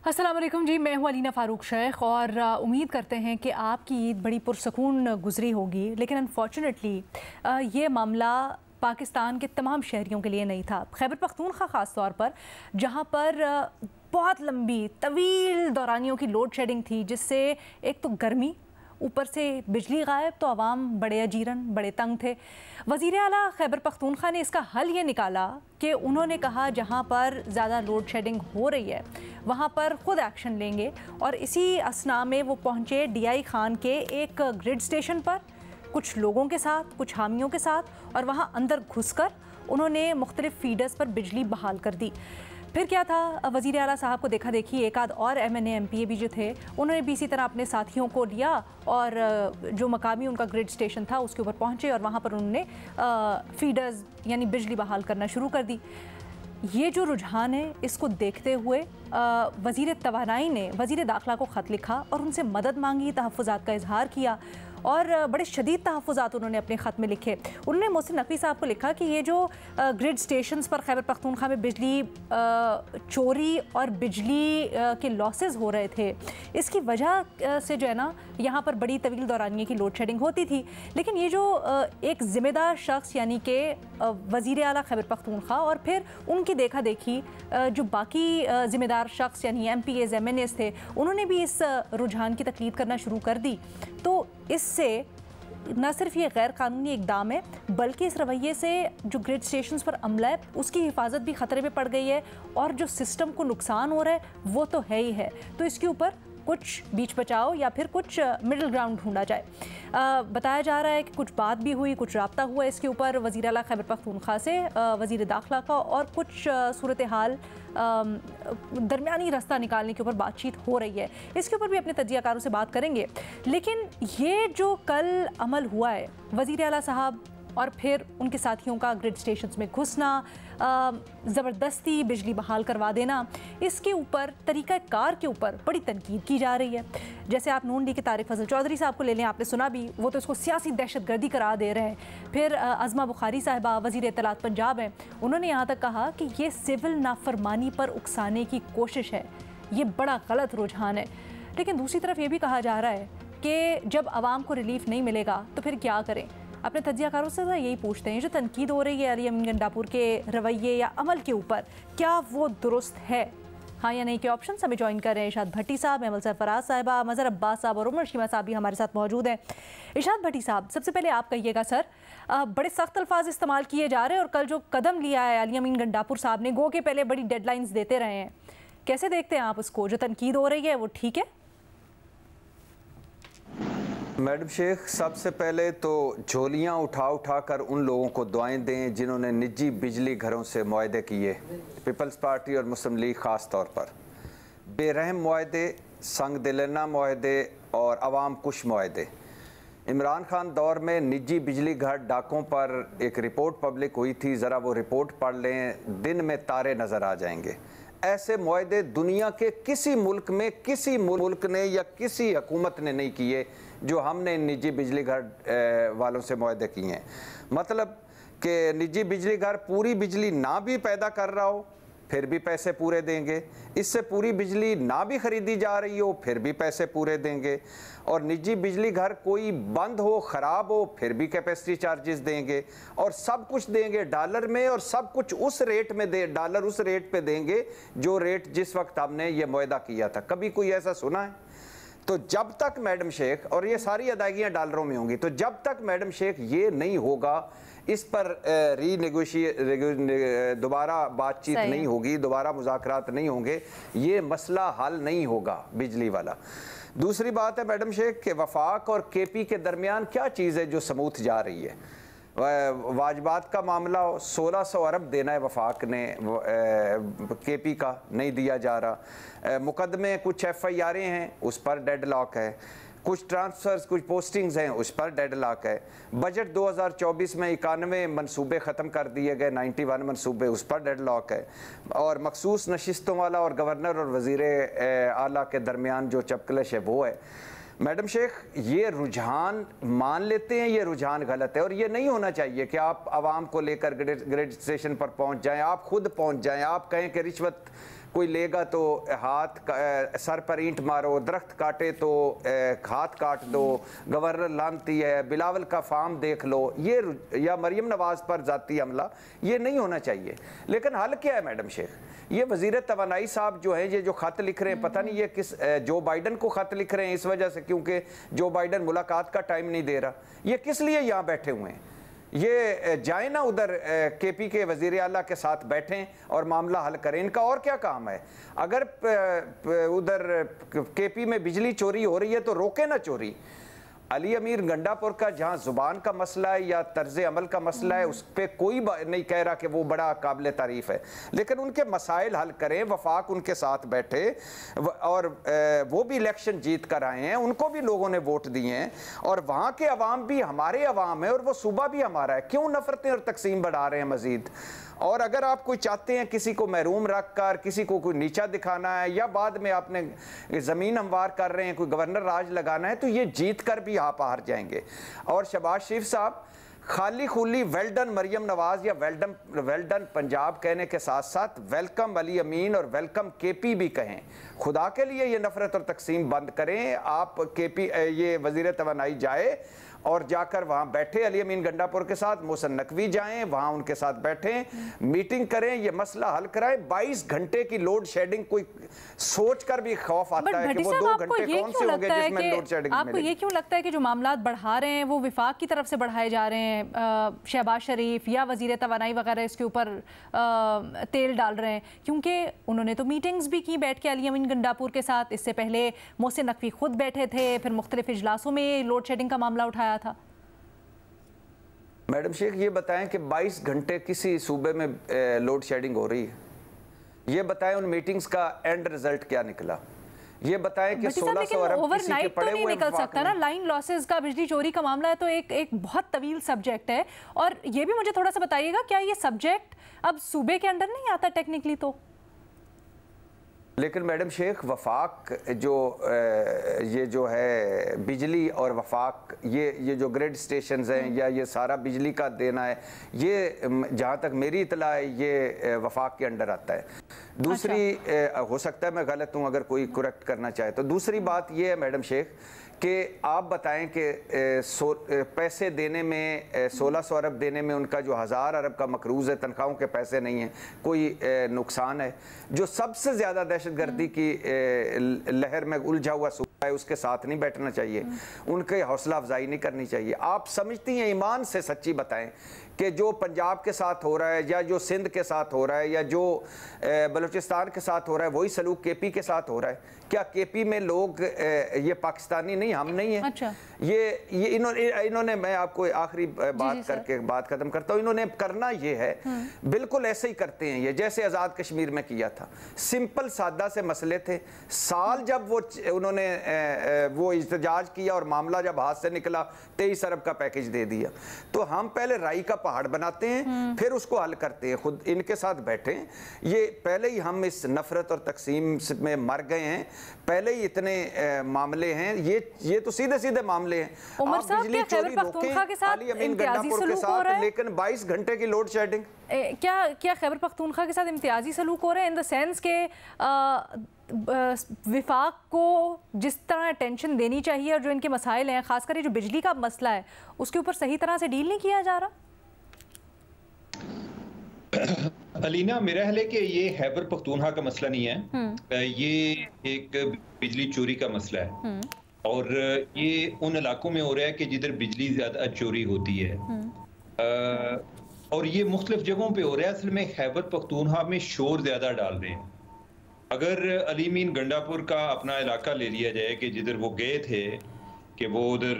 अस्सलाम वालेकुम जी, मैं हूँ अलीना फ़ारूक शेख और उम्मीद करते हैं कि आपकी ईद बड़ी पुरसकून गुजरी होगी। लेकिन अनफॉर्चुनेटली ये मामला पाकिस्तान के तमाम शहरियों के लिए नहीं था। खैबर पख्तूनख्वा ख़ास तौर पर, जहाँ पर बहुत लंबी तवील दौरानियों की लोड शेडिंग थी, जिससे एक तो गर्मी, ऊपर से बिजली गायब, तो आवाम बड़े अजीरन, बड़े तंग थे। वज़ीर आला खैबर पख्तूनख्वा ने इसका हल ये निकाला कि उन्होंने कहा जहाँ पर ज़्यादा लोड शेडिंग हो रही है वहाँ पर ख़ुद एक्शन लेंगे, और इसी असना में वो पहुँचे DI खान के एक ग्रिड स्टेशन पर कुछ लोगों के साथ, कुछ हामियों के साथ, और वहाँ अंदर घुसकर उन्होंने मुख्तलिफ फीडर्स पर बिजली बहाल कर दी। फिर क्या था, वज़ीर आला साहब को देखा देखी एक आध और MNA MPA भी जो थे, उन्होंने भी इसी तरह अपने साथियों को लिया और जो मकामी उनका ग्रिड स्टेशन था उसके ऊपर पहुँचे और वहाँ पर उन्होंने फीडर्स यानी बिजली बहाल करना शुरू कर दी। ये जो रुझान है, इसको देखते हुए वज़ीर तवानाई ने वज़ीर दाखिला को ख़त लिखा और उनसे मदद मांगी, तहफ़्फ़ुज़ात का इजहार किया और बड़े शदीद तहफ़्फ़ुज़ात उन्होंने अपने ख़त में लिखे। उन्होंने मोहसिन नकवी साहब को लिखा कि ये जो ग्रिड स्टेशंस पर खैबर पख्तूनख्वा में बिजली चोरी और बिजली के लॉसेस हो रहे थे, इसकी वजह से जो है ना यहाँ पर बड़ी तवील दौरानिए की लोड शेडिंग होती थी। लेकिन ये जो एक ज़िम्मेदार शख्स यानी कि वज़ीर आला खैबर पख्तूनख्वा और फिर उनकी देखा देखी जो बाकी ज़िम्मेदार शख्स यानी MPAs MNAs थे, उन्होंने भी इस रुझान की तक़लीद करना शुरू कर दी। तो इससे न सिर्फ ये गैर कानूनी इक़दाम है, बल्कि इस रवैये से जो ग्रिड स्टेशंस पर अमला है उसकी हिफाजत भी ख़तरे में पड़ गई है, और जो सिस्टम को नुकसान हो रहा है वो तो है ही है। तो इसके ऊपर कुछ बीच बचाओ या फिर कुछ मिडिल ग्राउंड ढूंढा जाए। बताया जा रहा है कि कुछ बात भी हुई, कुछ राब्ता हुआ इसके ऊपर वज़ीर आला खैबर पख्तूनख्वा से वज़ीर दाखिला का, और कुछ सूरत हाल दरमियानी रास्ता निकालने के ऊपर बातचीत हो रही है। इसके ऊपर भी अपने तजियाकारों से बात करेंगे। लेकिन ये जो कल अमल हुआ है, वज़ीर आला साहब और फिर उनके साथियों का ग्रिड स्टेशंस में घुसना, ज़बरदस्ती बिजली बहाल करवा देना, इसके ऊपर तरीक़ा कार के ऊपर बड़ी तनकीद की जा रही है। जैसे आप नून डी के तारिक फजल चौधरी साहब को ले लें, आपने सुना भी, वो तो इसको सियासी दहशतगर्दी करार दे रहे हैं। फिर अज़मा बुखारी साहिबा वज़ीर इत्तलात पंजाब हैं, उन्होंने यहाँ तक कहा कि ये सिविल नाफरमानी पर उकसाने की कोशिश है, ये बड़ा गलत रुझान है। लेकिन दूसरी तरफ ये भी कहा जा रहा है कि जब आवाम को रिलीफ नहीं मिलेगा तो फिर क्या करें। अपने तजियाकारों से यही पूछते हैं, जो तनकीद हो रही है अली अमीन गंडापुर के रवैये या अमल के ऊपर, क्या वो दुरुस्त है, हाँ या नहीं के ऑप्शन हमें ज्वाइन कर रहे हैं। इरशाद भट्टी साहब, अमल सरफराज साहिबा, मज़हर अब्बास साहब और उमर शीमा साहब भी हमारे साथ मौजूद हैं। इरशाद भट्टी साहब, सबसे पहले आप कहिएगा सर, बड़े सख्त अल्फाज इस्तेमाल किए जा रहे हैं और कल जो कदम लिया है अली अमीन गंडापुर साहब ने, गो के पहले बड़ी डेडलाइंस देते रहे हैं, कैसे देखते हैं आप उसको? जो तनकीद हो रही है वो ठीक है? मैडम शेख, सबसे पहले तो झोलियाँ उठा उठा कर उन लोगों को दुआएं दें जिन्होंने निजी बिजली घरों से मुआहदे किए, पीपल्स पार्टी और मुस्लिम लीग ख़ास तौर पर। बेरहम मुआहदे, संग दिलना मुआहदे और अवाम कुश मुआहदे। इमरान खान दौर में निजी बिजली घर डाकों पर एक रिपोर्ट पब्लिक हुई थी, ज़रा वो रिपोर्ट पढ़ लें, दिन में तारे नज़र आ जाएंगे। ऐसे मुआहदे दुनिया के किसी मुल्क में किसी मुल्क ने या किसी हुकूमत ने नहीं किए जो हमने निजी बिजली घर वालों से मुआहदे किए हैं। मतलब कि निजी बिजली घर पूरी बिजली ना भी पैदा कर रहा हो फिर भी पैसे पूरे देंगे, इससे पूरी बिजली ना भी ख़रीदी जा रही हो फिर भी पैसे पूरे देंगे, और निजी बिजली घर कोई बंद हो, ख़राब हो, फिर भी कैपेसिटी चार्जेस देंगे, और सब कुछ देंगे डॉलर में, और सब कुछ उस रेट में दे, डॉलर उस रेट पे देंगे जो रेट जिस वक्त हमने ये मुआहदा किया था। कभी कोई ऐसा सुना है? तो जब तक मैडम शेख, और ये सारी अदायगियाँ डॉलरों में होंगी, तो जब तक मैडम शेख ये नहीं होगा, इस पर दोबारा बातचीत नहीं होगी, दोबारा मुज़ाकरात नहीं होंगे, ये मसला हल नहीं होगा बिजली वाला। दूसरी बात है मैडम शेख कि वफाक और KP के दरमियान क्या चीज़ है जो समूथ जा रही है। वाजबात का मामला 1600 अरब देना है वफाक ने, KP का नहीं दिया जा रहा। मुकदमे कुछ FIR हैं, उस पर डेड लॉक है। कुछ ट्रांसफ़र्स, कुछ पोस्टिंग्स हैं, उस पर डेड लॉक है। बजट 2024 में 91 मनसूबे ख़त्म कर दिए गए, 91 मनसूबे, उस पर डेड लॉक है। और मखसूस नशिस्तों वाला और गवर्नर और वज़ीर आला के दरमियान जो चपकलश है वो है। मैडम शेख, ये रुझान मान लेते हैं, ये रुझान गलत है, और ये नहीं होना चाहिए कि आप आवाम को लेकर ग्रेड स्टेशन पर पहुंच जाएं, आप खुद पहुंच जाएं, आप कहें कि रिश्वत कोई लेगा तो सर पर ईंट मारो, दरख्त काटे तो हाथ काट दो, गवर्नर लानती है, बिलावल का फार्म देख लो, ये या मरियम नवाज पर जाती हमला, ये नहीं होना चाहिए। लेकिन हल क्या है मैडम शेख? ये वजीर तवानाई साहब जो हैं, ये जो खत लिख रहे हैं, पता नहीं ये किस जो बाइडन को खत लिख रहे हैं इस वजह से क्योंकि जो बाइडन मुलाकात का टाइम नहीं दे रहा, ये किस लिए यहाँ बैठे हुए हैं? ये जाए ना उधर केपी के वजीर आला के साथ बैठें और मामला हल करें, इनका और क्या काम है? अगर उधर केपी में बिजली चोरी हो रही है तो रोके ना चोरी। अली अमीर गंडापुर का जहाँ जुबान का मसला है या तर्ज अमल का मसला है, उस पर कोई नहीं कह रहा कि वो बड़ा काबिल तारीफ़ है, लेकिन उनके मसाइल हल करें, वफाक उनके साथ बैठे और वो भी इलेक्शन जीत कर आए हैं, उनको भी लोगों ने वोट दिए हैं और वहाँ के अवाम भी हमारे अवाम है और वो सूबा भी हमारा है। क्यों नफरतें और तकसीम बढ़ा रहे हैं मजीद? और अगर आप कोई चाहते हैं किसी को महरूम रख कर किसी को कोई नीचा दिखाना है या बाद में आपने ज़मीन हमवार कर रहे हैं, कोई गवर्नर राज लगाना है, तो ये जीत कर भी आप हार जाएंगे। और शहबाज शरीफ साहब खाली खुली वेल्डन मरियम नवाज या वेल्डन पंजाब कहने के साथ साथ वेलकम अली अमीन और वेलकम केपी भी कहें। खुदा के लिए ये नफरत और तकसीम बंद करें। आप केपी ये वजीर तवानाई जाए और जाकर वहां बैठे, अली अमीन गंडापुर के साथ मोहसिन नकवी जाएं, वहां उनके साथ बैठें, मीटिंग करें, ये मसला हल कराएं। 22 घंटे की लोड शेडिंग, कोई सोच कर भी खौफ आता है कि वो 2 घंटे कौन से होंगे जिसमें लोड शेडिंग मिलेगी। आपको ये क्यों लगता है कि जो मामला बढ़ा रहे हैं वो विफाक की तरफ से बढ़ाए जा रहे हैं, शहबाज शरीफ या वजीर तवानाई वगैरह इसके ऊपर तेल डाल रहे हैं? क्योंकि उन्होंने तो मीटिंग्स भी की बैठ के अली अमीन गंडापुर के साथ, इससे पहले मोहसिन नकवी खुद बैठे थे, फिर मुख्तलिफ इजलासों में लोड शेडिंग का मामला उठाया था। मैडम शेख ये बताएं कि 22 घंटे किसी सूबे में लोड शेडिंग हो रही है? ये बताएं उन मीटिंग्स का एंड रिजल्ट क्या निकला? ये बताएं कि 1600 अरब किसी के पड़े हुए निकल सकता ना। लाइन लॉसेस का बिजली चोरी का मामला है तो एक बहुत तवील सब्जेक्ट है। और ये भी मुझे थोड़ा सा बताइएगा, क्या ये सब्जेक्ट अब सूबे के अंदर नहीं आता टेक्निकली? तो लेकिन मैडम शेख वफाक जो ये जो है बिजली और वफाक ये जो ग्रिड स्टेशंस हैं या ये सारा बिजली का देना है, ये जहाँ तक मेरी इतला है ये वफाक के अंडर आता है। दूसरी हो सकता है मैं गलत हूँ, अगर कोई करेक्ट करना चाहे तो। दूसरी बात ये है मैडम शेख कि आप बताएं कि पैसे देने में 1600 अरब देने में उनका जो 1000 अरब का मकरूज़ है, तनख्वाहों के पैसे नहीं हैं, कोई नुकसान है? जो सबसे ज़्यादा दहशतगर्दी की लहर में उलझा हुआ सूबा है उसके साथ नहीं बैठना चाहिए, उनके हौसला अफजाई नहीं करनी चाहिए। आप समझती हैं, ईमान से सच्ची बताएं कि जो पंजाब के साथ हो रहा है या जो सिंध के साथ हो रहा है या जो बलूचिस्तान के साथ हो रहा है वही सलूक केपी के साथ हो रहा है? क्या केपी में लोग ये पाकिस्तानी नहीं, हम नहीं है? अच्छा। ये इन्होंने मैं आपको आखिरी बात करके बात खत्म करता हूँ। इन्होंने करना ये है, बिल्कुल ऐसे ही करते हैं ये जैसे आज़ाद कश्मीर में किया था। सिंपल सादा से मसले थे। साल जब उन्होंने वो इhtजाज किया और मामला जब हाथ से निकला 23 अरब का पैकेज दे दिया। तो हम पहले राई का पहाड़ बनाते हैं फिर उसको हल करते हैं। खुद इनके साथ बैठे, ये पहले ही हम इस नफरत और तकसीम में मर गए हैं, पहले ही इतने मामले हैं। ये तो सीधे सीधे मामले हैं। उमर साहब, क्या खैबर पख्तूनख्वा के साथ इम्तियाजी सलूक हो रहा है? लेकिन 22 घंटे की लोड शेडिंग, क्या खैबर पख्तूनख्वा के साथ इम्तियाजी सलूक हो रहा है इन द सेंस के विफाक को जिस तरह अटेंशन देनी चाहिए और जो इनके मसाइल हैं, खासकर जो बिजली का मसला है, उसके ऊपर सही तरह से डील नहीं किया जा रहा? अलीना, मेरा ख्याल है कि ये खैबर पख्तूनख्वा का मसला नहीं है, ये एक बिजली चोरी का मसला है। और ये उन इलाकों में हो रहा है कि जिधर बिजली ज्यादा चोरी होती है, और ये मुख्तलिफ जगहों पे हो रहा है। असल में खैबर पख्तूनख्वा में शोर ज्यादा डाल रहे हैं। अगर अली अमीन गंडापुर का अपना इलाका ले लिया जाए कि जिधर वो गए थे कि वो उधर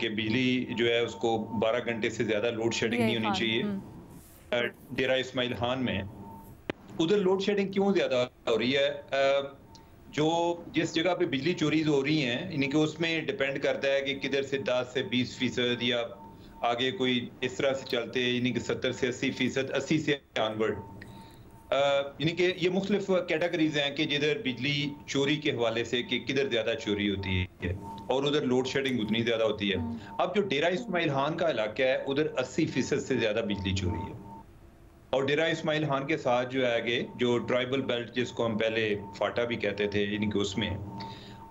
के बिजली जो है उसको 12 घंटे से ज्यादा लोड शेडिंग नहीं होनी चाहिए। डेरा इस्माइल खान में उधर लोड शेडिंग क्यों ज्यादा हो रही है? जो जिस जगह पे बिजली चोरी हो रही हैं, यानी कि उसमें डिपेंड करता है कि किधर से 10 से 20% या आगे कोई इस तरह से चलते हैं, यानी कि 70 से 80%, 80 से ऑनवर्ड, यानी कि ये मुख्तलिफ कैटेगरीज हैं कि जिधर बिजली चोरी के हवाले से कि किधर ज्यादा चोरी होती है और उधर लोड शेडिंग उतनी ज्यादा होती है। अब जो डेरा इस्माइल खान का इलाका है उधर 80% से ज्यादा बिजली चोरी है और डेरा इस्माइल खान के साथ जो है आगे जो ट्राइबल बेल्ट जिसको हम पहले फाटा भी कहते थे इनके उसमें,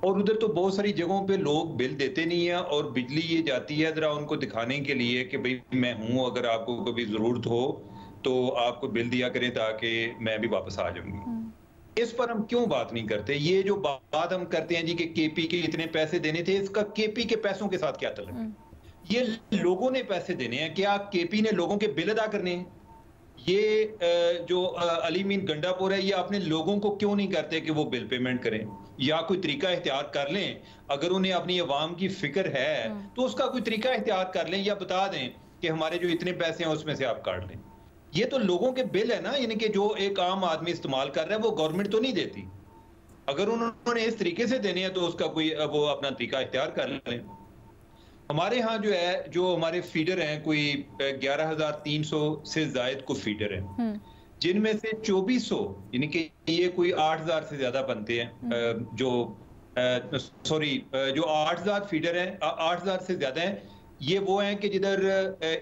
और उधर तो बहुत सारी जगहों पे लोग बिल देते नहीं है और बिजली ये जाती है जरा उनको दिखाने के लिए कि भाई मैं हूँ, अगर आपको कभी जरूरत हो तो आपको बिल दिया करें ताकि मैं भी वापस आ जाऊंगी। इस पर हम क्यों बात नहीं करते? ये जो बात हम करते हैं जी कि केपी के इतने पैसे देने थे, इसका केपी के पैसों के साथ क्या ताल्लुक? ये लोगों ने पैसे देने हैं, क्या केपी ने लोगों के बिल अदा करने हैं? ये जो अली मीन गंडापुर है, ये अपने लोगों को क्यों नहीं करते कि वो बिल पेमेंट करें या कोई तरीका इख्तियार कर लें? अगर उन्हें अपनी अवाम की फिक्र है तो उसका कोई तरीका इख्तियार कर लें या बता दें कि हमारे जो इतने पैसे हैं उसमें से आप काट लें। ये तो लोगों के बिल है ना, यानी कि जो एक आम आदमी इस्तेमाल कर रहा है वो गवर्नमेंट तो नहीं देती। अगर उन्होंने इस तरीके से देने हैं तो उसका कोई वो अपना तरीका इख्तियार कर लें। हमारे यहाँ जो है, जो हमारे फीडर हैं, कोई 11,300 से जायद को फीडर हैं, जिनमें से 2400 यानी कि ये कोई 8,000 से ज्यादा बनते हैं, जो 8,000 फीडर हैं, 8,000 से ज्यादा हैं। ये वो हैं कि जिधर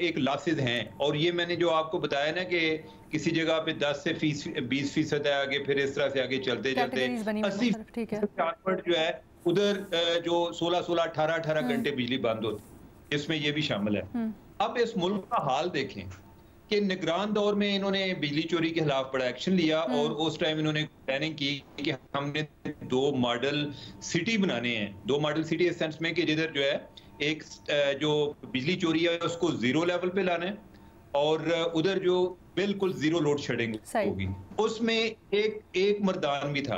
एक लॉसेज हैं, और ये मैंने जो आपको बताया ना कि किसी जगह पे 10 से 20% है, आगे फिर इस तरह से आगे चलते चलते 80% जो है उधर जो 16-16, 18-18 घंटे बिजली बंद होती, इसमें ये भी शामिल है। अब इस मुल्क का हाल देखें कि निगरान दौर में इन्होंने बिजली चोरी के खिलाफ बड़ा एक्शन लिया, और उस टाइम इन्होंने प्लानिंग की कि हमने 2 मॉडल सिटी बनाने हैं। 2 मॉडल सिटी इस सेंस में कि जिधर जो है एक जो बिजली चोरी है उसको 0 लेवल पे लाना है, और उधर जो बिल्कुल 0 लोड शेडिंग होगी। उसमें एक मर्दान भी था,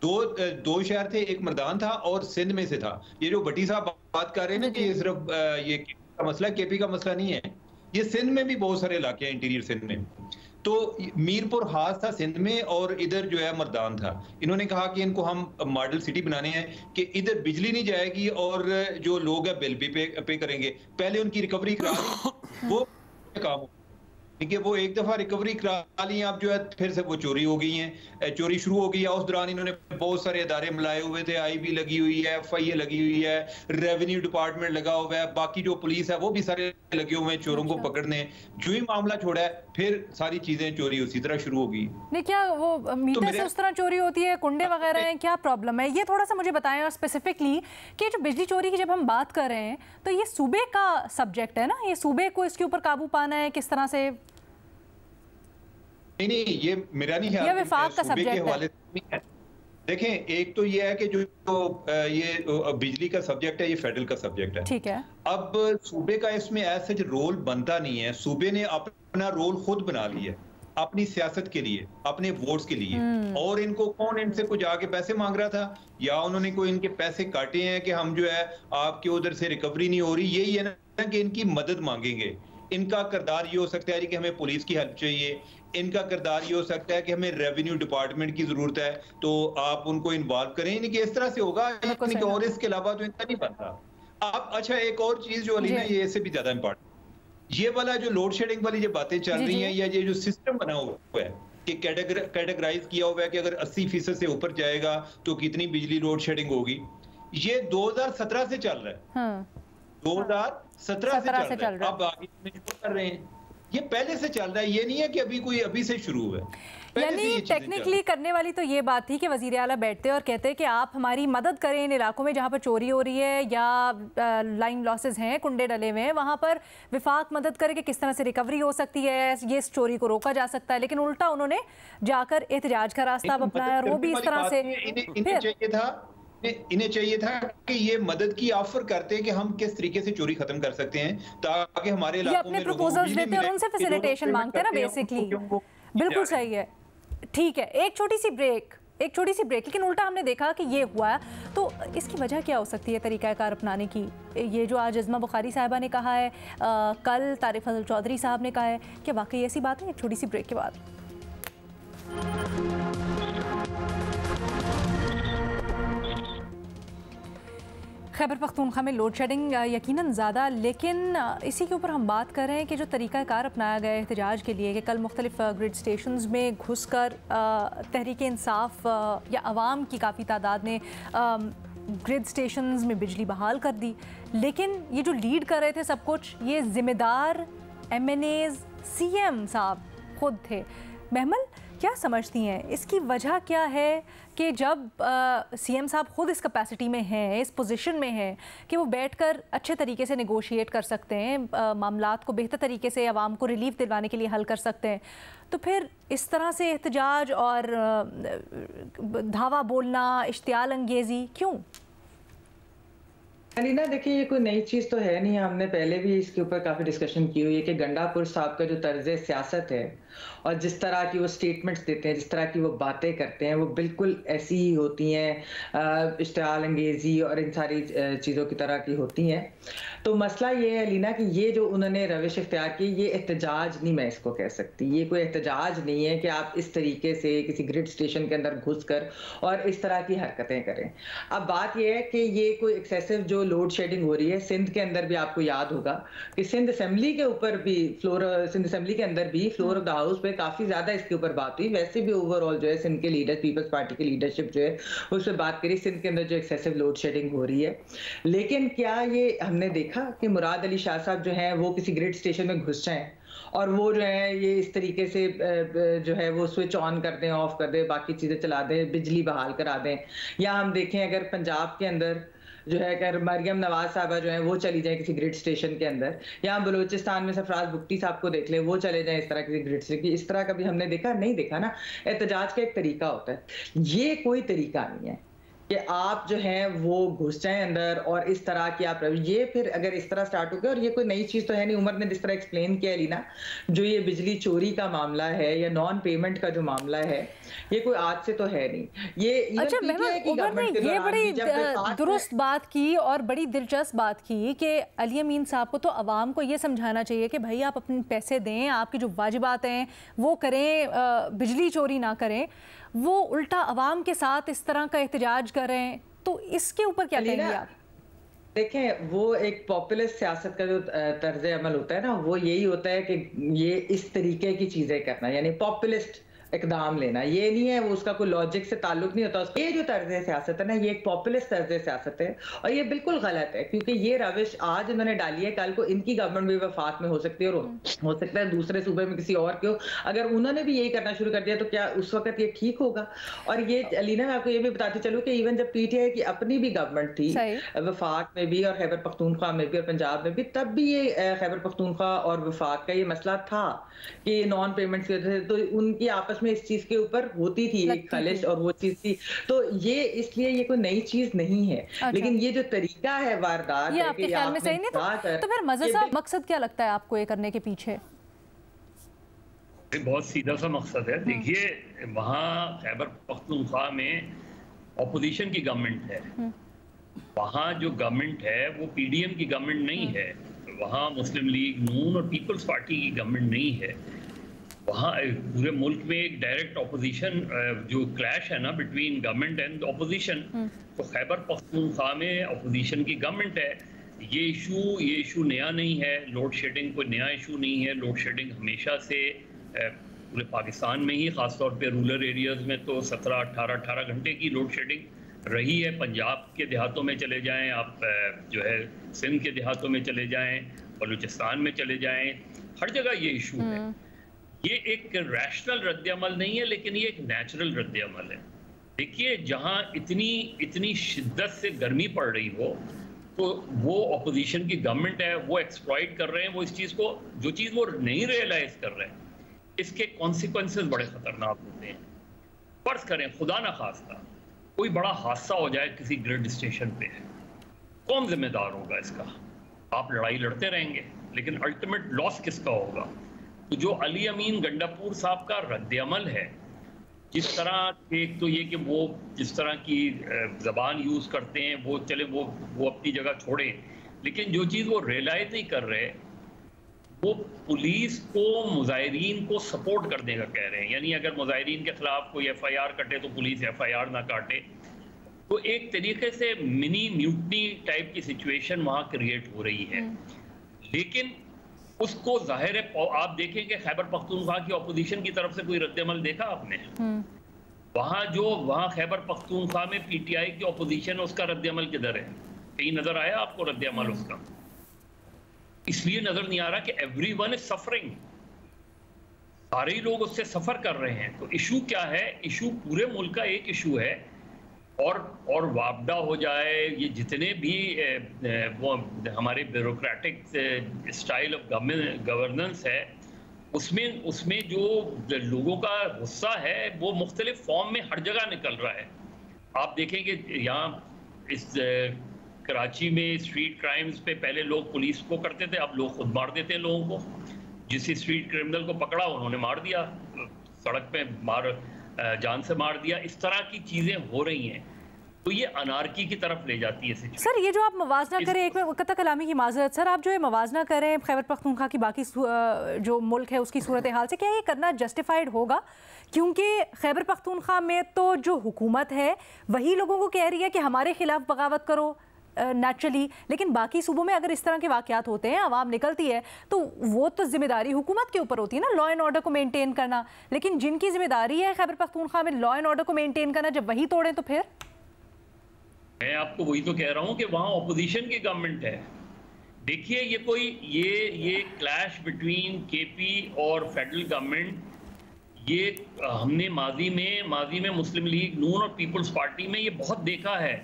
दो शहर थे, एक मर्दान था और सिंध में से था। ये जो भट्टी साहब बात कर रहे हैं ना कि ये सिर्फ ये का मसला, केपी का मसला नहीं है, ये सिंध में भी बहुत सारे इलाके हैं, इंटीरियर सिंध में। तो मीरपुर हास था सिंध में, और इधर जो है मर्दान था। इन्होंने कहा कि इनको हम मॉडल सिटी बनाने हैं कि इधर बिजली नहीं जाएगी और जो लोग हैं बिल भी पे करेंगे। पहले उनकी रिकवरी करा ली, वो काम हो, ठीक है, वो एक दफा रिकवरी करा ली, अब जो है फिर से वो चोरी हो गई हैं, चोरी शुरू हो गई है। उस दौरान इन्होंने बहुत सारे इदारे मिलाए हुए थे, IB लगी हुई है, FIA लगी हुई है, रेवेन्यू डिपार्टमेंट लगा हुआ है, बाकी जो पुलिस है वो भी सारे लगे हुए हैं चोरों को पकड़ने। जो ही मामला छोड़ा है फिर सारी चीजें चोरी उसी तरह शुरू हो गई। नहीं, क्या वो मीटर से उस तरह चोरी होती है, कुंडे वगैरह हैं, क्या प्रॉब्लम है? ये थोड़ा सा मुझे बताएं, और स्पेसिफिकली कि जो बिजली चोरी की जब हम बात कर रहे हैं तो ये सूबे का सब्जेक्ट है ना, ये सूबे को इसके ऊपर काबू पाना है, किस तरह से? नहीं, ये मेरा नहीं है, विफाक का सब्जेक्ट है। देखें, एक तो ये है कि जो ये बिजली का सब्जेक्ट है, ये फेडरल का सब्जेक्ट है, ठीक है। अब सूबे का इसमें ऐसा रोल बनता नहीं है। सूबे ने अपना रोल खुद बना लिया है अपनी सियासत के लिए, अपने वोट्स के लिए। और इनको कौन इनसे कुछ आके पैसे मांग रहा था, या उन्होंने कोई इनके पैसे काटे हैं कि हम जो है आपके उधर से रिकवरी नहीं हो रही? यही है ना कि इनकी मदद मांगेंगे। इनका किरदार ये हो सकता है कि हमें पुलिस की हेल्प चाहिए, इनका किरदार ये हो सकता है कि हमें रेवेन्यू डिपार्टमेंट की जरूरत है, तो आप उनको इन्वॉल्व करें, कि इस तरह से होगा, और इसके अलावा तो इनका नहीं बनता। अब अच्छा, एक और चीज जो अली है, ये इससे भी ज्यादा इंपॉर्टेंट, ये वाला जो लोड शेडिंग वाली जो बातें चल रही हैं, या ये जो सिस्टम बना हुआ है कि कैटेगराइज किया हुआ है कि अगर 80% से ऊपर जाएगा तो कितनी बिजली लोड शेडिंग होगी, ये 2017 से चल रहा है। 2017 से चल रहा है। अब आगे कर रहे हैं, ये पहले से चल रहा है, ये नहीं है कि अभी से शुरू हुआ है। यानी टेक्निकली करने वाली तो ये बात थी कि वजीर आला बैठते और कहते कि आप हमारी मदद करें इन इलाकों में जहाँ पर चोरी हो रही है या लाइन लॉसेज हैं, कुंडे डले हुए हैं, वहाँ पर विफाक मदद करे कि किस तरह से रिकवरी हो सकती है, ये इस चोरी को रोका जा सकता है। लेकिन उल्टा उन्होंने जाकर एहतजाज का रास्ता अपनाया, और वो भी इस तरह से। इन्हें चाहिए था कि ये मदद की ऑफर करते कि हम किस तरीके से चोरी खत्म कर सकते हैं, ताकि हमारे इलाकों में प्रपोजल्स देते और उनसे फैसिलिटेशन मांगते हैं ना, बेसिकली। बिल्कुल सही है, ठीक है। एक छोटी सी ब्रेक, लेकिन उल्टा हमने देखा कि ये हुआ, तो इसकी वजह क्या हो सकती है तरीक़ाकार अपनाने की? ये जो आज अज़मा बुखारी साहिबा ने कहा है, कल तारिक फजल चौधरी साहब ने कहा है, क्या वाकई ऐसी बात है? एक छोटी सी ब्रेक के बाद। खैबर पख्तूनख्वा में लोड शेडिंग यकीनन ज़्यादा, लेकिन इसी के ऊपर हम बात कर रहे हैं कि जो तरीक़ाकार अपनाया गया एहतजाज के लिए, कि कल मुख्तलिफ ग्रिड स्टेशंस में घुस कर तहरीक इंसाफ या आवाम की काफ़ी तादाद ने ग्रिड स्टेशंस में बिजली बहाल कर दी, लेकिन ये जो लीड कर रहे थे सब कुछ, ये ज़िम्मेदार MNAs CM साहब खुद थे। महमल, क्या समझती हैं इसकी वजह क्या है कि जब सीएम साहब खुद इस कैपेसिटी में हैं, इस पोजीशन में हैं कि वो बैठकर अच्छे तरीके से नेगोशिएट कर सकते हैं, मामलात को बेहतर तरीके से आवाम को रिलीफ दिलवाने के लिए हल कर सकते हैं, तो फिर इस तरह से एहतजाज और धावा बोलना, इश्तियाल अंगेज़ी क्यों? अलीना, देखिए ये कोई नई चीज़ तो है नहीं, हमने पहले भी इसके ऊपर काफ़ी डिस्कशन की हुई है कि गंडापुर साहब का जो तर्ज सियासत है और जिस तरह की वो स्टेटमेंट्स देते हैं, जिस तरह की वो बातें करते हैं, वो बिल्कुल ऐसी ही होती हैं, इश्तियाल अंगेज़ी और इन सारी चीज़ों की तरह की होती हैं। तो मसला ये है अलीना कि ये जो उन्होंने रविश इख्तियार की, ये एहतजाज नहीं मैं इसको कह सकती, ये कोई एहतजाज नहीं है कि आप इस तरीके से किसी ग्रिड स्टेशन के अंदर घुस कर और इस तरह की हरकतें करें। अब बात यह है कि ये कोई एक्सेसिव जो लोड शेडिंग हो रही है, सिंध के अंदर भी आपको याद होगा कि सिंध असेंबली के ऊपर भी सिंध असेंबली के अंदर भी फ्लोर ऑफ द हाउस पे काफी ज्यादा इसके ऊपर बात हुई। वैसे भी ओवरऑल जो है सिंध के लीडर, पीपल्स पार्टी की लीडरशिप जो है उस पर बात करी, सिंध के अंदर जो एक्सेसिव लोड शेडिंग हो रही है। लेकिन क्या ये हमने देखा कि मुराद अली शाह साहब जो है वो किसी ग्रिड स्टेशन में घुस जाएं और वो जो है ये इस तरीके से जो है वो स्विच ऑन कर दें, ऑफ कर दें, बाकी चीजें चला दें, बिजली बहाल करा दें। या हम देखें अगर पंजाब के अंदर जो है अगर मरियम नवाज साहबा जो है वो चली जाए किसी ग्रिड स्टेशन के अंदर, या हम बलूचिस्तान में सरफराज बुख्ती साहब को देख ले, वो चले जाए इस तरह किसी ग्रिड स्टेशन की, इस तरह कभी हमने देखा नहीं देखा ना। एहतजाज का एक तरीका होता है, ये कोई तरीका नहीं है कि आप जो है वो घुस जाएं अंदर और इस तरह की आप ये फिर अगर इस तरह स्टार्ट हो गया। और ये कोई नई चीज तो है नहीं, उमर ने जिस तरह एक्सप्लेन किया लीना, जो ये बिजली चोरी का मामला है या नॉन पेमेंट का जो मामला है, ये कोई आज से तो है नहीं। ये अच्छा महमूद, उमर ने ये बड़ी दुरुस्त बात की और बड़ी दिलचस्प बात की कि अली अमीन साहब को तो अवाम को ये समझाना चाहिए कि भाई आप अपने पैसे दें, आपकी जो वाजिबात हैं वो करें, बिजली चोरी ना करें। वो उल्टा अवाम के साथ इस तरह का एहतजाज कर रहे हैं, तो इसके ऊपर क्या कहेंगे आप? देखें, वो एक पॉपुलिस्ट सियासत का जो तर्ज अमल होता है ना, वो यही होता है कि ये इस तरीके की चीजें करना, यानी पॉपुलिस्ट इकदाम लेना। ये नहीं है वो उसका कोई लॉजिक से ताल्लुक नहीं होता। ये जो तर्ज सियासत है ना, ये एक पॉपुलिस्ट तर्ज सियासत है और ये बिल्कुल गलत है, क्योंकि ये रविश आज इन्होंने डाली है, कल को इनकी गवर्नमेंट भी वफात में हो सकती है और हो सकता है दूसरे सूबे में किसी और के हो। अगर उन्होंने भी यही करना शुरू कर दिया तो क्या उस वक्त ये ठीक होगा? और ये अलीना, मैं आपको ये भी बताती चलूं कि इवन जब पीटीआई की अपनी भी गवर्नमेंट थी, वफाक में भी और खैबर पख्तूनख्वा में भी और पंजाब में भी, तब भी ये खैबर पख्तूनख्वा और वफाक का ये मसला था कि नॉन पेमेंट्स की वजह से तो उनकी आपस में इस चीज के ऊपर होती थी एक खलिश और वो चीज थी। तो ये इसलिए ये कोई नई चीज नहीं है। अच्छा। लेकिन ये जो तरीका है वारदात, ये आपके ख्याल में सही नहीं था? तो फिर मज़हर साहब, मकसद क्या लगता है आपको ये करने के पीछे? बहुत सीधा सा मकसद है। देखिए, वहाँ खैबर पख्तूनख्वा में ऑपोजिशन की गवर्नमेंट है, वहाँ जो गवर्नमेंट है वो पीडीएम की गवर्नमेंट नहीं है, वहाँ मुस्लिम लीग नून और पीपल्स पार्टी की गवर्नमेंट नहीं है। वहाँ पूरे मुल्क में एक डायरेक्ट ऑपोजिशन जो क्लैश है ना बिटवीन गवर्नमेंट एंड ऑपोजिशन, तो खैबर पख्तूनख्वा में ऑपोजिशन की गवर्नमेंट है। ये इशू नया नहीं है, लोड शेडिंग कोई नया इशू नहीं है। लोड शेडिंग हमेशा से पूरे पाकिस्तान में ही, ख़ासतौर पे रूरल एरियाज़ में तो 17-18 घंटे की लोड शेडिंग रही है। पंजाब के देहातों में चले जाएं आप, जो है सिंध के देहातों में चले जाएं, बलूचिस्तान में चले जाएं, हर जगह ये इशू है। ये एक रैशनल रद्द-ए-अमल नहीं है, लेकिन ये एक नेचुरल रद्द-ए-अमल है। देखिए, जहाँ इतनी शिद्दत से गर्मी पड़ रही हो तो वो ऑपोजिशन की गवर्नमेंट है, वो एक्सप्लॉइट कर रहे हैं, वो इस चीज़ को, जो चीज़ वो नहीं रियलाइज कर रहे हैं, इसके कॉन्सिक्वेंसेस बड़े खतरनाक होते हैं। फर्ज करें खुदा ना खास्ता कोई बड़ा हादसा हो जाए किसी ग्रिड स्टेशन पे, कौन जिम्मेदार होगा इसका? आप लड़ाई लड़ते रहेंगे, लेकिन अल्टीमेट लॉस किसका होगा? तो जो अली अमीन गंडापुर साहब का रद्द-ए-अमल है, जिस तरह, एक तो ये कि वो जिस तरह की ज़बान यूज़ करते हैं, वो चले वो अपनी जगह छोड़े, लेकिन जो चीज़ वो रियलाइज नहीं कर रहे, वो पुलिस को मुजाहिरीन को सपोर्ट करने का कह रहे हैं। यानी अगर मुजाहिरीन के खिलाफ कोई FIR कटे तो पुलिस FIR ना काटे। तो एक तरीके से मिनी म्यूटनी टाइप की सिचुएशन वहाँ क्रिएट हो रही है। लेकिन उसको जाहिर है, आप देखें कि खैबर पख्तूनख्वा की अपोजिशन की तरफ से कोई रद्द-ए-अमल देखा आपने? वहाँ खैबर पख्तूनख्वा में PTI की अपोजिशन है, उसका रद्द-ए-अमल किधर है? कहीं नजर आया आपको रद्द-ए-अमल उसका? इसलिए नजर नहीं आ रहा कि एवरीवन इज सफरिंग, सारे ही लोग उससे सफ़र कर रहे हैं। तो इशू क्या है? इशू पूरे मुल्क का एक इशू है। और वापडा हो जाए, ये जितने भी वो हमारे ब्यूरोक्रेटिक स्टाइल ऑफ गवर्नेंस है, उसमें जो लोगों का गुस्सा है वो मुख्तलिफ फॉर्म में हर जगह निकल रहा है। आप देखेंगे यहाँ इस कराची में स्ट्रीट क्राइम्स पे पहले लोग पुलिस को करते थे, अब लोग खुद मार देते हैं लोगों को। जिस स्ट्रीट क्रिमिनल को पकड़ा उन्होंने मार दिया, सड़क पे जान से मार दिया। इस तरह की चीजें हो रही हैं, तो ये अनार्की की तरफ ले जाती है सिचुएशन। सर, ये जो आप मवाजना करें, एक में कत्ता कलामी की माजरत, सर आप जो ये मवाजना करें खैबर पख्तूनख्वा की बाकी जो मुल्क है उसकी सूरत हाल से, क्या ये करना जस्टिफाइड होगा? क्योंकि खैबर पख्तूनख्वा में तो जो हुकूमत है वही लोगों को कह रही है कि हमारे खिलाफ बगावत करो नेचुरली, लेकिन बाकी सूबों में अगर इस तरह के वाकयात होते हैं, आवाम निकलती है, तो वो तो जिम्मेदारी हुकूमत के ऊपर होती है ना, लॉ एंड ऑर्डर को मेंटेन करना। लेकिन जिनकी जिम्मेदारी है खैबर पख्तूनख्वा में लॉ एंड ऑर्डर को मेंटेन करना, जब वही तोड़ें तो फिर? मैं आपको वही तो कह रहा हूँ कि वहाँ ऑपोजिशन की गवर्नमेंट है। देखिए, ये क्लैश बिटवीन केपी और फेडरल गवर्नमेंट, ये हमने माजी में मुस्लिम लीग नून और पीपल्स पार्टी में ये बहुत देखा है।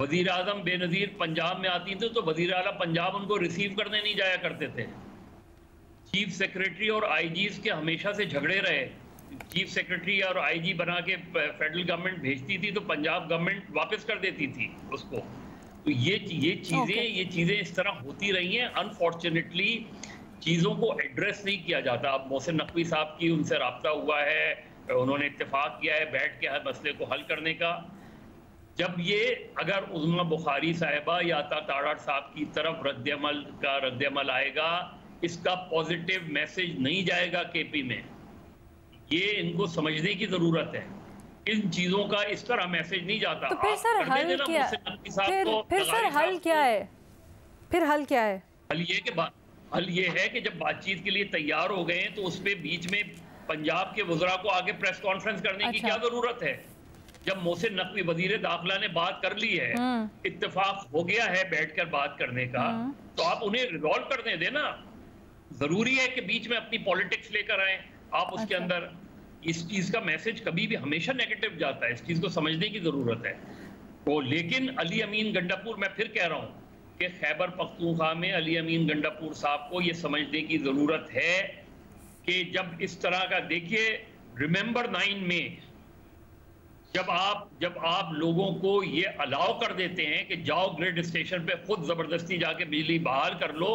वजीर आजम बेनज़ीर पंजाब में आती थी तो वजीर आला पंजाब उनको रिसीव करने नहीं जाया करते थे। चीफ सेक्रेटरी और आईजीज के हमेशा से झगड़े रहे। चीफ सेक्रेटरी और आईजी बना के फेडरल गवर्नमेंट भेजती थी तो पंजाब गवर्नमेंट वापस कर देती थी उसको। तो ये चीज़ें इस तरह होती रही हैं। अनफॉर्चुनेटली चीज़ों को एड्रेस नहीं किया जाता। अब मोहसिन नकवी साहब की उनसे रब्ता हुआ है, उन्होंने इत्तेफाक किया है बैठ के हर मसले को हल करने का। जब ये अगर उज़्मा बुखारी साहिबा या ताड़ाड़ साहब की तरफ रद्दअमल आएगा, इसका पॉजिटिव मैसेज नहीं जाएगा केपी में, ये इनको समझने की ज़रूरत है। इन चीज़ों का इस तरह मैसेज नहीं जाता। तो फिर सर हल क्या? फिर सर हल क्या है? फिर हल क्या है? हल ये है कि जब बातचीत के लिए तैयार हो गए तो उस पे बीच में पंजाब के वज़रा को आगे प्रेस कॉन्फ्रेंस करने की क्या ज़रूरत है? जब मोहसिन नकवी वजीर दाखिला ने बात कर ली है, इत्तेफाक हो गया है बैठकर बात करने का, तो आप उन्हें रिजॉल्व करने देना। जरूरी है कि बीच में अपनी पॉलिटिक्स लेकर आए आप उसके अंदर। इस चीज का मैसेज कभी भी हमेशा नेगेटिव जाता है, इस चीज को समझने की जरूरत है। तो लेकिन अली अमीन गंडापुर, मैं फिर कह रहा हूं कि खैबर पख्तूनख्वा में अली अमीन गंडापुर साहब को यह समझने की जरूरत है कि जब इस तरह का, देखिए रिमेंबर 9 में जब आप लोगों को ये अलाउ कर देते हैं कि जाओ ग्रिड स्टेशन पे खुद जबरदस्ती जाके बिजली बहाल कर लो,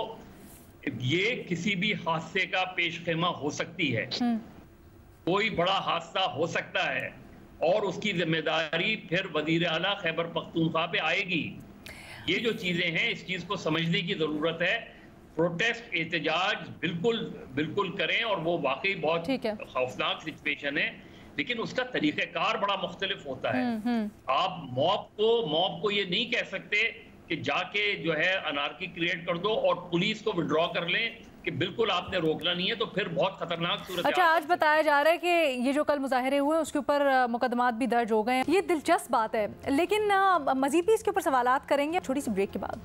ये किसी भी हादसे का पेशखेमा हो सकती है। कोई बड़ा हादसा हो सकता है और उसकी जिम्मेदारी फिर वजीर आला खैबर पख्तूनख्वा पे आएगी। ये जो चीजें हैं, इस चीज को समझने की जरूरत है। प्रोटेस्ट एहतजाज बिल्कुल करें और वो वाकई बहुत खौफनाक सिचुएशन है, लेकिन उसका तरीक़ेकार बड़ा मुख्तलिफ होता है। आप मॉब को ये नहीं कह सकते कि जाके जो है अनार्की क्रिएट कर दो और पुलिस को विड्रॉ कर लें कि बिल्कुल आपने रोकना नहीं है, तो फिर बहुत खतरनाक सूरत। अच्छा, आज बताया जा रहा है कि ये जो कल मुजाहरे हुए उसके ऊपर मुकदमात भी दर्ज हो गए हैं। ये दिलचस्प बात है, लेकिन मजीद भी इसके ऊपर सवालात करेंगे छोटी सी ब्रेक के बाद।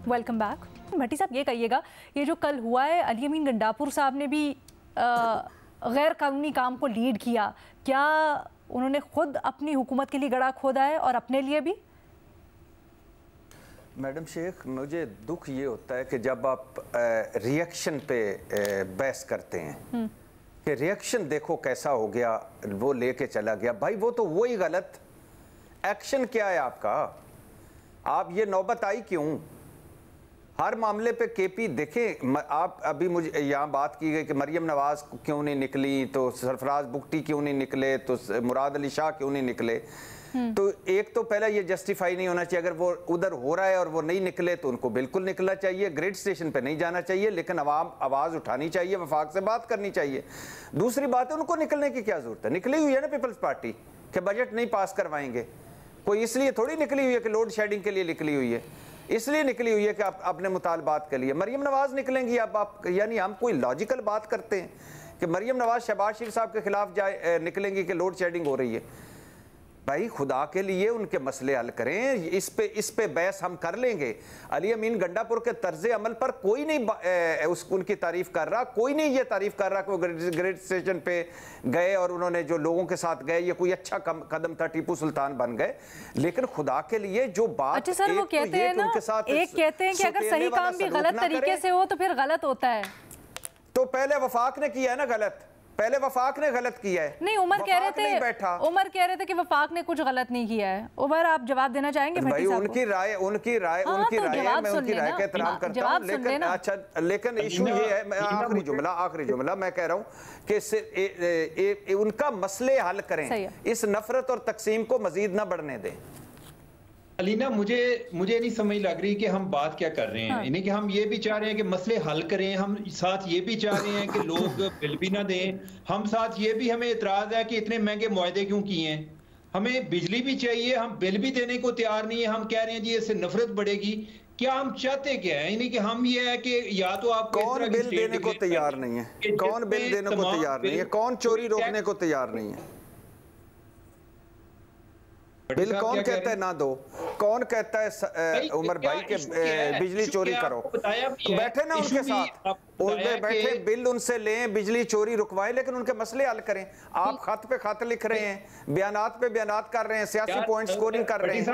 Welcome back. भट्टी साहब, ये कहिएगा, ये जो कल हुआ है, अली अमीन गंडापुर साहब ने भी गैर कानूनी काम को लीड किया, क्या उन्होंने खुद अपनी हुकूमत के लिए गड़ा खोदा है और अपने लिए भी? मैडम शेख, मुझे दुख ये होता है कि जब आप रिएक्शन पे बहस करते हैं कि रिएक्शन देखो कैसा हो गया, वो लेके चला गया। भाई वो तो वही गलत, एक्शन क्या है आपका? आप ये नौबत आई क्यों? हर मामले पे केपी देखें। आप अभी मुझे यहाँ बात की गई कि मरियम नवाज क्यों नहीं निकली, तो सरफराज बुगटी क्यों नहीं निकले, तो मुराद अली शाह क्यों नहीं निकले। तो एक तो पहला ये जस्टिफाई नहीं होना चाहिए, अगर वो उधर हो रहा है और वो नहीं निकले तो उनको बिल्कुल निकलना चाहिए, ग्रेड स्टेशन पे नहीं जाना चाहिए, लेकिन अवाम आवाज़ उठानी चाहिए, वफाक से बात करनी चाहिए। दूसरी बात है, उनको निकलने की क्या जरूरत है? निकली हुई है ना पीपल्स पार्टी के बजट नहीं पास करवाएंगे, कोई इसलिए थोड़ी निकली हुई है कि लोड शेडिंग के लिए निकली हुई है, इसलिए निकली हुई है कि आप अपने मुतालबात के लिए। मरियम नवाज निकलेंगी अब आप, यानी हम कोई लॉजिकल बात करते हैं कि मरियम नवाज शहबाज शरीफ साहब के खिलाफ निकलेंगी कि लोड शेडिंग हो रही है। भाई खुदा के लिए उनके मसले हल करें, इस पे बहस हम कर लेंगे। अली अमीन गंडापुर के तर्ज अमल पर कोई नहीं उनकी तारीफ कर रहा, कोई नहीं ये तारीफ कर रहा कि वो ग्रेड स्टेशन पे गए और उन्होंने जो लोगों के साथ गए ये कोई अच्छा कदम था, टीपू सुल्तान बन गए। लेकिन खुदा के लिए जो बात, अच्छा सर वो कहते हैं ना, एक कहते हैं कि अगर सही काम भी गलत तरीके से हो तो फिर गलत होता है। तो पहले वफाक ने किया है ना गलत, पहले वफाक ने गलत किया है। नहीं उमर कह रहे थे कि वफाक ने कुछ गलत नहीं किया है। उमर आप जवाब देना चाहेंगे? भाई उनकी राय मैं उनकी राय का एहतराम करता हूं, लेकिन अच्छा लेकिन इशू ये है, मैं आखिरी जुमला मैं कह रहा हूं कि उनका मसले हल करें, इस नफरत और तकसीम को मजीद न बढ़ने दें। अलीना मुझे नहीं समझ लग रही कि हम बात क्या कर रहे हैं। यानी कि हम ये भी चाह रहे हैं कि मसले हल करें, हम साथ ये भी चाह रहे हैं कि लोग बिल भी ना दें, हम साथ ये भी हमें इतराज है कि इतने महंगे मुआहदे क्यों किए हैं। हमें बिजली भी चाहिए, हम बिल भी देने को तैयार नहीं है। हम कह रहे हैं जी इससे नफरत बढ़ेगी। क्या हम चाहते क्या है? यानी कि हम ये है कि या तो आप कौन बिल देने को तैयार नहीं है, कौन बिल देने को तैयार नहीं है, कौन चोरी रोकने को तैयार नहीं है। बिल कौन कहता है ना दो, कौन कहता है उमर भाई के बिजली चोरी करो? बैठे ना उनके साथ, उनमें बैठे बिल उनसे लें, बिजली चोरी रुकवाएं, लेकिन उनके मसले हल करें। आप खत पे खत लिख रहे हैं, बयानात पे बयानात कर रहे हैं, सियासी पॉइंट स्कोरिंग कर रहे हैं,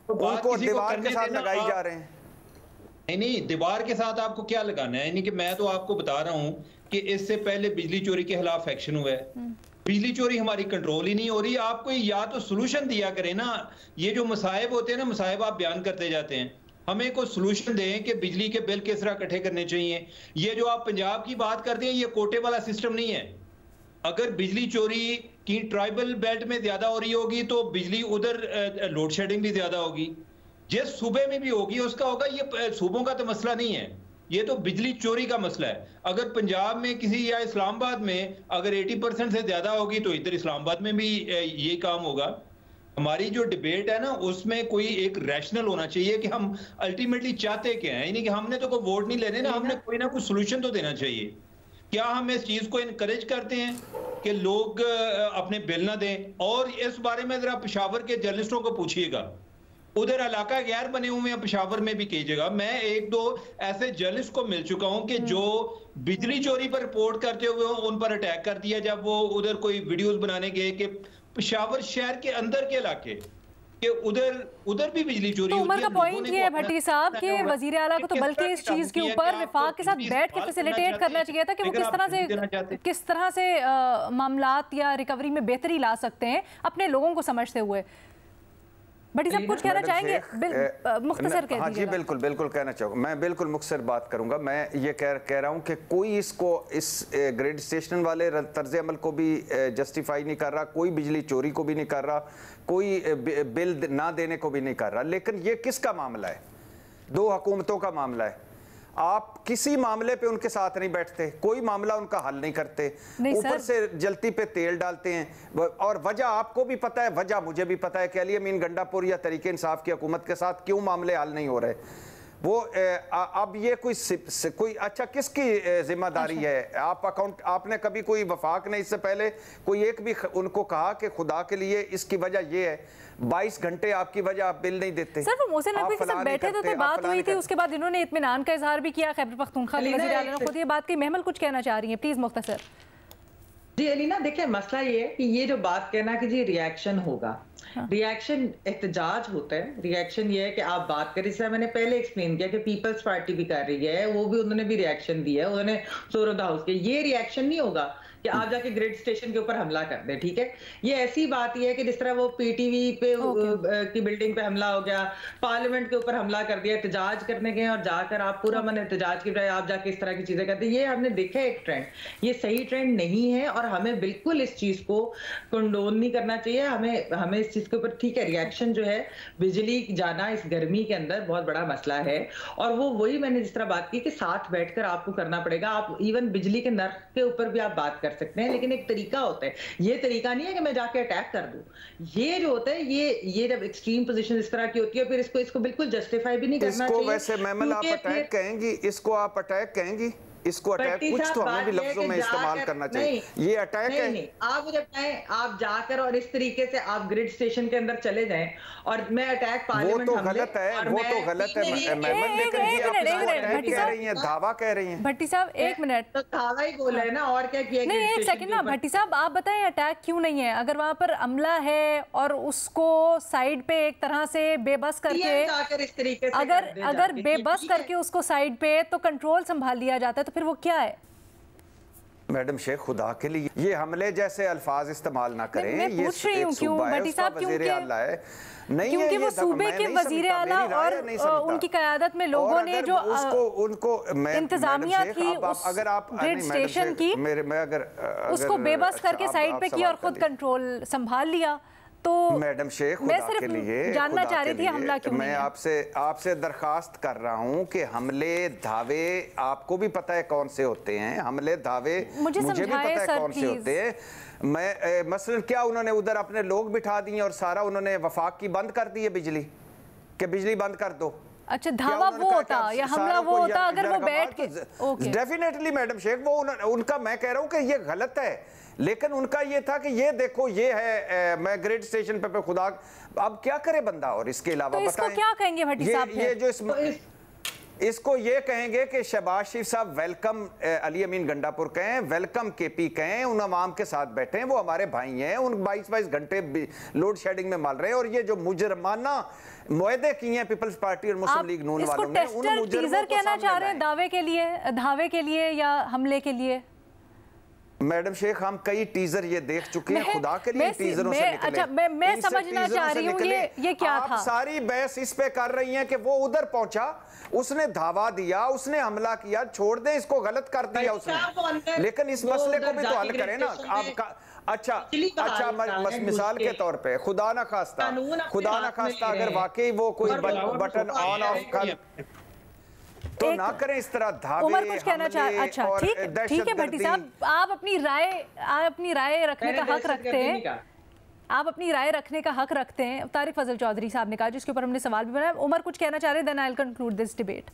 उनको दीवार के साथ लगाई जा रहे हैं। नहीं दीवार के साथ आपको क्या लगाना है? यानी कि मैं तो आपको बता रहा हूं कि इससे पहले बिजली चोरी के खिलाफ एक्शन हुआ है, बिजली चोरी हमारी कंट्रोल ही नहीं हो रही। आपको या तो सोल्यूशन दिया करें ना, ये जो मसाइब होते हैं ना, मसाइब आप बयान करते जाते हैं, हमें कोई सोल्यूशन दें कि बिजली के बिल किस तरह इकट्ठे करने चाहिए। ये जो आप पंजाब की बात करते हैं, ये कोटे वाला सिस्टम नहीं है। अगर बिजली चोरी की ट्राइबल बेल्ट में ज्यादा हो रही होगी तो बिजली उधर लोड शेडिंग भी ज्यादा होगी, जिस सूबे में भी होगी उसका होगा। ये सूबों का तो मसला नहीं है, ये तो बिजली चोरी का मसला है। अगर पंजाब में किसी या इस्लामाबाद में अगर 80% से ज्यादा होगी तो इधर इस्लामाबाद में भी ये काम होगा। हमारी जो डिबेट है ना, उसमें कोई एक रैशनल होना चाहिए कि हम अल्टीमेटली चाहते क्या हैं। यानी कि हमने तो कोई वोट नहीं लेने ना, हमने कोई ना कोई सोल्यूशन तो देना चाहिए। क्या हम इस चीज को इनकरेज करते हैं कि लोग अपने बिल ना दें? और इस बारे में जरा पेशावर के जर्नलिस्टों को पूछिएगा, उधर इलाका गैर बने हुए हैं, पेशावर में भी कीजिएगा। मैं एक दो ऐसे जर्नलिस्ट को मिल चुका हूं कि जो बिजली चोरी पर रिपोर्ट करते हुए उन पर अटैक कर दिया जब वो उधर कोई वीडियोस बनाने गए कि पेशावर शहर के अंदर के इलाके कि उधर भी बिजली चोरी तो उमर का पॉइंट ये है भट्टी साहब कि वजीर आला को तो बल्कि इस चीज के ऊपर विफाक के साथ बैठ के फैसिलिटेट करना चाहिए था कि वो किस तरह से मामलात या रिकवरी में बेहतरी ला सकते हैं अपने लोगों को समझते हुए। भट्टी साहब कुछ कहना चाहेंगे? मुख्तसर कह दीजिएगा। हाँ जी बिल्कुल कहना चाहूँगा, मैं बिल्कुल मुख्तसर बात करूँगा। मैं ये कह रहा हूँ कि कोई इस ग्रेड स्टेशन वाले तर्ज अमल को भी जस्टिफाई नहीं कर रहा, कोई बिजली चोरी को भी नहीं कर रहा, कोई बिल ना देने को भी नहीं कर रहा। लेकिन ये किसका मामला है? दो हुकूमतों का मामला है। आप किसी मामले पे उनके साथ नहीं बैठते, कोई मामला उनका हल नहीं करते, ऊपर से जलती पे तेल डालते हैं। और वजह आपको भी पता है, वजह मुझे भी पता है कि अली अमीन गंडापुर या तरीके इंसाफ की हुकूमत के साथ क्यों मामले हल नहीं हो रहे। वो अब ये कोई अच्छा किसकी जिम्मेदारी है? आपने कभी कोई वफाक ने इससे पहले कोई एक भी उनको कहा कि खुदा के लिए इसकी वजह ये है 22 घंटे आपकी वजह आप बिल नहीं देते? सर वो मोहसिन नकवी के साथ बैठे थे, बात हुई थी, उसके बाद इन्होंने इत्मीनान का इजहार भी किया। खैबर पख्तूनख्वा के वज़ीर आला ने खुद ये बात की। महमल कुछ कहना चाह रही हैं, प्लीज मुख्तसर। जी अलीना, देखिए मसला ये है कि ये जो बात कहना कि जी रिएक्शन होगा, रिएक्शन एहतजाज होता है। रिएक्शन ये है कि आप बात करें, जैसे मैंने पहले एक्सप्लेन किया कि पीपल्स पार्टी भी कर रही है, वो भी उन्होंने भी रिएक्शन दिया है, उन्होंने सोरोद हाउस के। ये रिएक्शन नहीं होगा कि आप जाके ग्रेड स्टेशन के ऊपर हमला कर दें, ठीक है? ये ऐसी बात ही है कि जिस तरह वो पीटीवी पे की बिल्डिंग पे हमला हो गया, पार्लियामेंट के ऊपर हमला कर दिया, एहतजाज करने गए और जाकर आप पूरा मन एहतजाज की बजाय आप जाके इस तरह की चीजें करते हैं। ये हमने देखा है एक ट्रेंड, ये सही ट्रेंड नहीं है और हमें बिल्कुल इस चीज को कंडोन नहीं करना चाहिए। हमें इस चीज के ऊपर, ठीक है, रिएक्शन जो है, बिजली जाना इस गर्मी के अंदर बहुत बड़ा मसला है और वो वही मैंने जिस तरह बात की कि साथ बैठकर आपको करना पड़ेगा। आप इवन बिजली के नर्क के ऊपर भी आप बात कर सकते हैं, लेकिन एक तरीका होता है। ये तरीका नहीं है कि मैं जाके अटैक कर दूं। ये जो होता है, ये जब एक्सट्रीम पोजीशन इस तरह की होती है, फिर इसको बिल्कुल जस्टिफाई भी नहीं करना चाहिए। वैसे महमल आप अटैक कहेंगी, इसको आप अटैक कहेंगी? इसको अटैक कुछ तो हमें भी लफ्जों में इस्तेमाल करना चाहिए। ये अटैक है। नहीं, आप मुझे बताएं, आप जाकर और इस तरीके से आप ग्रिड स्टेशन के अंदर चले जाएं और मैं अटैक पार्लियामेंट वो तो गलत है, वो तो गलत है। कह रही हैं, दावा कह रही हैं। भट्टी साहब एक मिनट, तो दावा ही बोला है ना, और क्या किया? नहीं एक सेकंड ना भट्टी साहब, आप बताएं अटैक क्यों नहीं है? अगर वहां पर अमला है और उसको साइड पे एक तरह से बेबस करके, इस तरीके से अगर बेबस करके उसको साइड पे तो कंट्रोल संभाल लिया जाता है, तो फिर वो क्या है? मैडम शेख, खुदा के लिए ये हमले जैसे अल्फाज इस्तेमाल ना करें। मैं पूछ रही हूँ क्यों भट्टी साहब, क्योंकि वो सूबे के वजीर आला और उनकी क़यादत में लोगों ने जो उनको इंतजामिया थी अगर आप ग्रिड स्टेशन की, उसको बेबस करके साइड पे किया और खुद कंट्रोल संभाल लिया। तो मैडम शेख, मैं सिर्फ जानना चाह रही थी हमला क्यों नहीं है? मैं आपसे दरखास्त कर रहा हूं कि हमले धावे आपको भी पता है कौन से होते हैं। हमले धावे मुझे भी पता है कौन से होते हैं। मैं मसलन क्या उन्होंने उधर अपने लोग बिठा दिए और सारा उन्होंने वफाक की बंद कर दी है बिजली, कि बिजली बंद कर दो। अच्छा, धावा वो होता या हमला वो होता अगर वो बैठ के? डेफिनेटली मैडम शेख, वो उनका, मैं कह रहा हूं कि ये गलत है, लेकिन उनका ये था कि ये देखो ये है मैं ग्रिड स्टेशन पे खुदा, अब क्या करे बंदा? और इसके अलावा तो इसको क्या कहेंगे भट्टी साहब? ये जो इसको ये कहेंगे कि शहबाज शरीफ साहब वेलकम अली अमीन गंडापुर कहें, वेलकम केपी कहें, उन अवाम के साथ बैठे हैं, वो हमारे भाई हैं, उन 22-22 घंटे लोड शेडिंग में मल रहे हैं। और ये जो मुजरमाना मुआहदे किए हैं पीपल्स पार्टी और मुस्लिम लीग नून वालों ने, उन मुजरमों को कहना चाह रहे हैं दावे के लिए या हमले के लिए? मैडम शेख, हम कई टीजर ये देख चुके हैं, खुदा के लिए टीजरों से निकले। अच्छा, मैं समझना चाह रही हूँ ये क्या था? सारी बहस इस पे कर रही हैं कि वो उधर पहुंचा, उसने धावा दिया, उसने हमला किया, छोड़ दे इसको, गलत कर दिया उसने, लेकिन इस मसले को भी तो हल करें ना आपका। अच्छा मिसाल के तौर पे खुदा ना खास्ता अगर वाकई वो कोई बटन ऑन ऑफ कर तो ना करें इस तरह धावे। उमर कुछ कहना चाह, अच्छा ठीक है भट्टी साहब, आप अपनी राय रखने का हक रखते हैं, आप अपनी राय रखने का हक रखते हैं। तारिक फजल चौधरी साहब ने कहा, जिसके ऊपर हमने सवाल भी बनाया। उमर कुछ कहना चाह रहे हैं, then I will conclude this debate.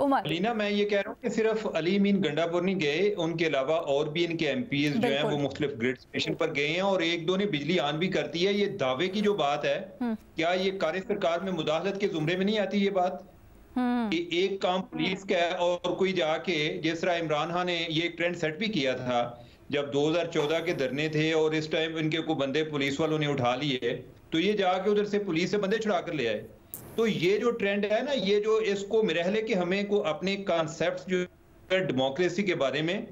Umar. Alina, मैं ये कह रहा हूँ कि सिर्फ अली अमीन गंडापुर नहीं गए, उनके अलावा और भी इनके एमपीज जो हैं वो मुख्तलिफ ग्रिड स्टेशन पर गए हैं और एक दो ने बिजली ऑन भी कर दी है। ये दावे की जो बात है, क्या ये कार्य सरकार में मुदाखलत के जुमरे में नहीं आती ये बात? कि एक काम पुलिस का है और कोई जाके, जिस तरह इमरान खान ने ये ट्रेंड सेट भी किया था जब 2014 के धरने थे और इस टाइम इनके को बंदे पुलिस वालों ने उठा लिए, तो ये जाके उधर से पुलिस से बंदे छुड़ा कर ले आए। तो ये जो ट्रेंड है ना, ये जो इसको मेरे ख्याल है कि हमें को अपने कॉन्सेप्ट जो डेमोक्रेसी के बारे में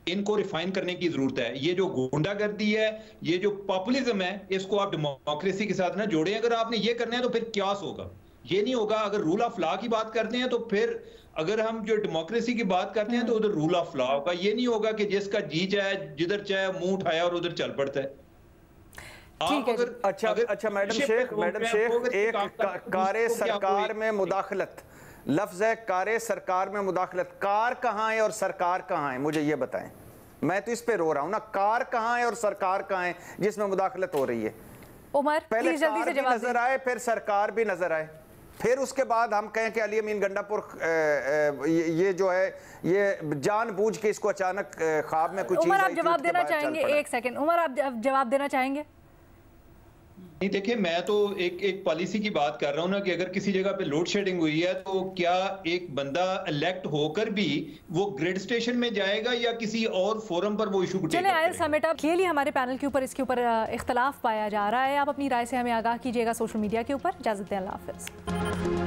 इनको रिफाइन करने की जरूरत है। ये जो गुंडागर्दी है, ये जो पॉपुलिज्म है, इसको आप डेमोक्रेसी के साथ ना जोड़ें। अगर आपने ये करना है तो फिर क्या होगा? ये नहीं होगा। अगर रूल ऑफ लॉ की बात करते हैं तो फिर अगर हम जो डेमोक्रेसी की बात करते हैं तो उधर रूल ऑफ लॉ होगा। ये नहीं होगा कि जिसका जी चाहे जिधर चाहे मुंह उठाया और उधर चल पड़ता है। ठीक है। अच्छा मैडम शेख, एक कारे सरकार में मुदाखलत, लफ्ज है कारे सरकार में मुदाखलत, कार कहाँ है और सरकार कहाँ है, मुझे ये बताएं। मैं तो इस पे रो रहा हूँ ना, कार कहाँ है और सरकार कहाँ है जिसमें मुदाखलत हो रही है? उमर, पहले जल्दी से जवाब नजर आए, फिर सरकार भी नजर आए, फिर उसके बाद हम कहें कि अली अमीन गंडापुर ये जो है ये जानबूझ के इसको अचानक ख्वाब में कुछ चीज। उमर, आप जवाब देना चाहेंगे? एक सेकंड उमर, आप जवाब देना चाहेंगे? नहीं, देखिए, मैं तो एक पॉलिसी की बात कर रहा हूँ ना कि अगर किसी जगह पे लोड शेडिंग हुई है तो क्या एक बंदा इलेक्ट होकर भी वो ग्रिड स्टेशन में जाएगा या किसी और फोरम पर वो इशू को चले आयल समेट आप क्लियरली हमारे पैनल के ऊपर इसके ऊपर इख्तलाफ पाया जा रहा है। आप अपनी राय से हमें आगाह कीजिएगा सोशल मीडिया के ऊपर। इजाजत दें, अल्लाह हाफिज़।